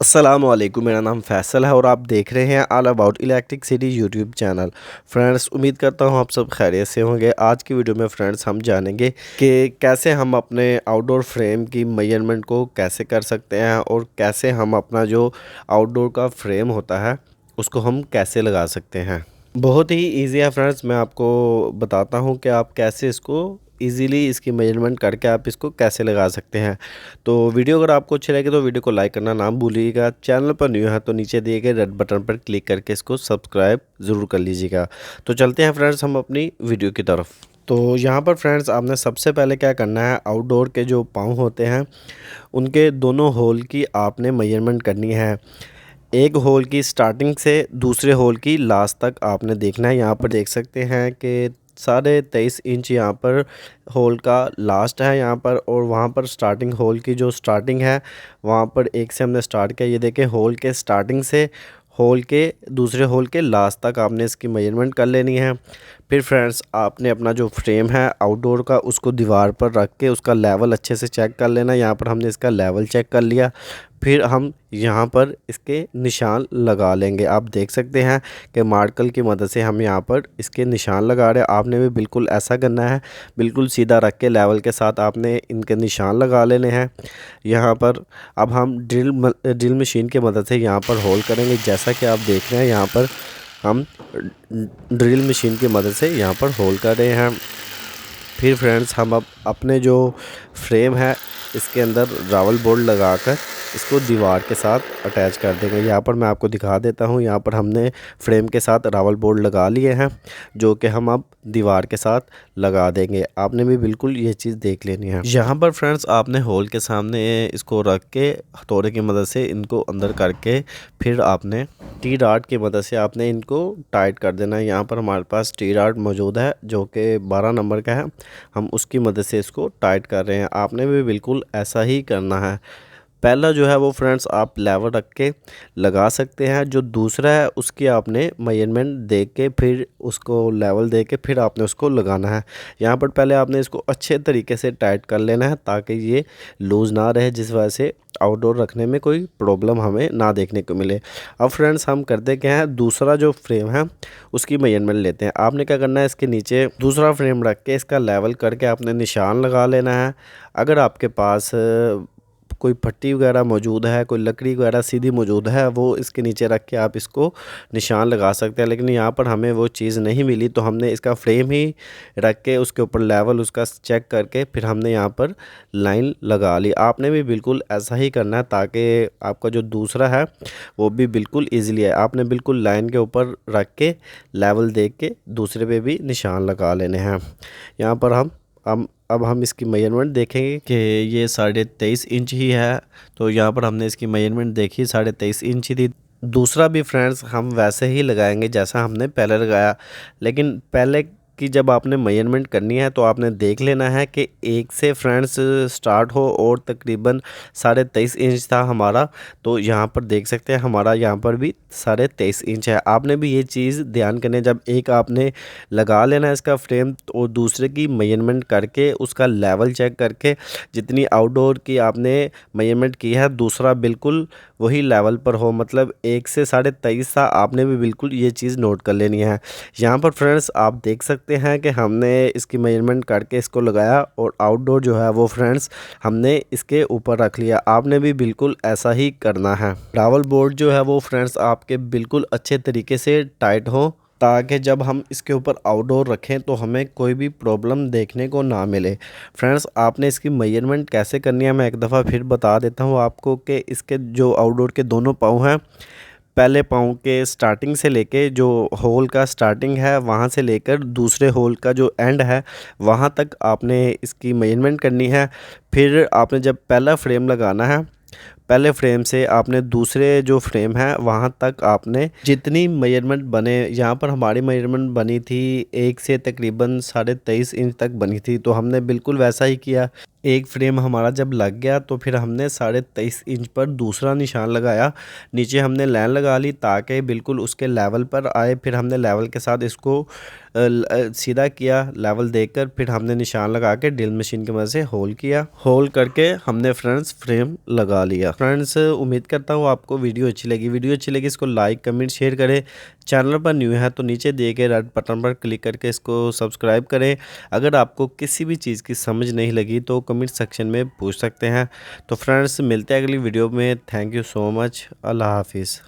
अस्सलामुअलैकुम, मेरा नाम फैसल है और आप देख रहे हैं all about electric city YouTube channel. Friends, उम्मीद करता हूं आप सब खैरियत से होंगे। आज की वीडियो में फ्रेंड्स हम जानेंगे कि कैसे हम अपने आउटडोर फ्रेम की मेजरमेंट को कैसे कर सकते हैं और कैसे हम अपना जो आउटडोर का फ्रेम होता है उसको हम कैसे लगा सकते हैं। बहुत ही ईजी है फ्रेंड्स, मैं आपको बताता हूं कि आप कैसे इसको इजीली इसकी मेजरमेंट करके आप इसको कैसे लगा सकते हैं। तो वीडियो अगर आपको अच्छी लगे तो वीडियो को लाइक करना ना भूलिएगा। चैनल पर न्यू है तो नीचे दिए गए रेड बटन पर क्लिक करके इसको सब्सक्राइब ज़रूर कर लीजिएगा। तो चलते हैं फ्रेंड्स हम अपनी वीडियो की तरफ। तो यहाँ पर फ्रेंड्स आपने सबसे पहले क्या करना है, आउटडोर के जो पाँव होते हैं उनके दोनों होल की आपने मेजरमेंट करनी है। एक होल की स्टार्टिंग से दूसरे होल की लास्ट तक आपने देखना है। यहाँ पर देख सकते हैं कि 23.5 इंच यहाँ पर होल का लास्ट है यहाँ पर, और वहाँ पर स्टार्टिंग होल की जो स्टार्टिंग है वहाँ पर एक से हमने स्टार्ट किया। ये देखें, होल के स्टार्टिंग से होल के दूसरे होल के लास्ट तक आपने इसकी मेजरमेंट कर लेनी है। फिर फ्रेंड्स आपने अपना जो फ्रेम है आउटडोर का उसको दीवार पर रख के उसका लेवल अच्छे से चेक कर लेना। यहाँ पर हमने इसका लेवल चेक कर लिया। फिर हम यहाँ पर इसके निशान लगा लेंगे। आप देख सकते हैं कि मार्कर की मदद से हम यहाँ पर इसके निशान लगा रहे हैं। आपने भी बिल्कुल ऐसा करना है, बिल्कुल सीधा रख के लेवल के साथ आपने इनके निशान लगा लेने हैं। यहाँ पर अब हम ड्रिल मशीन की मदद से यहाँ पर होल करेंगे। जैसा कि आप देख रहे हैं यहाँ पर हम ड्रिल मशीन की मदद से यहाँ पर होल कर रहे हैं। फिर फ्रेंड्स हम अब अपने जो फ्रेम है इसके अंदर रावल बोर्ड लगाकर इसको दीवार के साथ अटैच कर देंगे। यहाँ पर मैं आपको दिखा देता हूँ। यहाँ पर हमने फ्रेम के साथ रावल बोर्ड लगा लिए हैं जो कि हम अब दीवार के साथ लगा देंगे। आपने भी बिल्कुल ये चीज़ देख लेनी है। यहाँ पर फ्रेंड्स आपने होल के सामने इसको रख के हथौड़े की मदद से इनको अंदर करके फिर आपने टी डार्ट की मदद से आपने इनको टाइट कर देना है। यहाँ पर हमारे पास टी डार्ट मौजूद है जो कि 12 नंबर का है। हम उसकी मदद से इसको टाइट कर रहे हैं। आपने भी बिल्कुल ऐसा ही करना है। पहला जो है वो फ्रेंड्स आप लेवल रख के लगा सकते हैं। जो दूसरा है उसकी आपने मेजरमेंट दे के फिर उसको लेवल दे के फिर आपने उसको लगाना है। यहाँ पर पहले आपने इसको अच्छे तरीके से टाइट कर लेना है ताकि ये लूज़ ना रहे, जिस वजह से आउटडोर रखने में कोई प्रॉब्लम हमें ना देखने को मिले। अब फ्रेंड्स हम करते क्या हैं, दूसरा जो फ्रेम है उसकी मेजरमेंट लेते हैं। आपने क्या करना है, इसके नीचे दूसरा फ्रेम रख के इसका लेवल करके आपने निशान लगा लेना है। अगर आपके पास कोई पट्टी वगैरह मौजूद है, कोई लकड़ी वगैरह सीधी मौजूद है, वो इसके नीचे रख के आप इसको निशान लगा सकते हैं। लेकिन यहाँ पर हमें वो चीज़ नहीं मिली तो हमने इसका फ्रेम ही रख के उसके ऊपर लेवल उसका चेक करके फिर हमने यहाँ पर लाइन लगा ली। आपने भी बिल्कुल ऐसा ही करना है ताकि आपका जो दूसरा है वो भी बिल्कुल ईजिली है। आपने बिल्कुल लाइन के ऊपर रख के लेवल दे के दूसरे पे भी निशान लगा लेने हैं। यहाँ पर अब हम इसकी मेजरमेंट देखेंगे कि ये 23.5 इंच ही है। तो यहाँ पर हमने इसकी मेजरमेंट देखी, 23.5 इंच ही थी। दूसरा भी फ्रेंड्स हम वैसे ही लगाएंगे जैसा हमने पहले लगाया, लेकिन पहले की जब आपने मेजरमेंट करनी है तो आपने देख लेना है कि एक से फ्रेंड्स स्टार्ट हो और तकरीबन 23.5 इंच था हमारा। तो यहाँ पर देख सकते हैं हमारा यहाँ पर भी 23.5 इंच है। आपने भी ये चीज़ ध्यान करनी है, जब एक आपने लगा लेना है इसका फ्रेम और दूसरे की मेजरमेंट करके उसका लेवल चेक करके जितनी आउटडोर की आपने मेजरमेंट की है दूसरा बिल्कुल वही लेवल पर हो, मतलब एक से 23.5 था। आपने भी बिल्कुल ये चीज़ नोट कर लेनी है। यहाँ पर फ्रेंड्स आप देख सकते हैं कि हमने इसकी मेजरमेंट करके इसको लगाया और आउटडोर जो है वो फ्रेंड्स हमने इसके ऊपर रख लिया। आपने भी बिल्कुल ऐसा ही करना है। ट्रैवल बोर्ड जो है वो फ्रेंड्स आपके बिल्कुल अच्छे तरीके से टाइट हो ताकि जब हम इसके ऊपर आउटडोर रखें तो हमें कोई भी प्रॉब्लम देखने को ना मिले। फ्रेंड्स आपने इसकी मेजरमेंट कैसे करनी है मैं एक दफ़ा फिर बता देता हूँ आपको कि इसके जो आउटडोर के दोनों पाँव हैं, पहले पाँव के स्टार्टिंग से लेके जो होल का स्टार्टिंग है वहाँ से लेकर दूसरे होल का जो एंड है वहाँ तक आपने इसकी मेजरमेंट करनी है। फिर आपने जब पहला फ्रेम लगाना है, पहले फ्रेम से आपने दूसरे जो फ्रेम है वहाँ तक आपने जितनी मेजरमेंट बने, यहाँ पर हमारी मेजरमेंट बनी थी एक से तकरीबन 23.5 इंच तक बनी थी, तो हमने बिल्कुल वैसा ही किया। एक फ्रेम हमारा जब लग गया तो फिर हमने 23.5 इंच पर दूसरा निशान लगाया, नीचे हमने लाइन लगा ली ताकि बिल्कुल उसके लेवल पर आए। फिर हमने लेवल के साथ इसको सीधा किया लेवल देकर, फिर हमने निशान लगा के ड्रिल मशीन की मदद से होल किया। होल करके हमने फ्रेंड्स फ्रेम लगा लिया। फ्रेंड्स उम्मीद करता हूँ आपको वीडियो अच्छी लगी इसको लाइक कमेंट शेयर करें। चैनल पर न्यू है तो नीचे दिए गए रेड बटन पर क्लिक करके इसको सब्सक्राइब करें। अगर आपको किसी भी चीज़ की समझ नहीं लगी तो कमेंट सेक्शन में पूछ सकते हैं। तो फ्रेंड्स मिलते हैं अगली वीडियो में। Thank you so much. अल्लाह हाफिज़।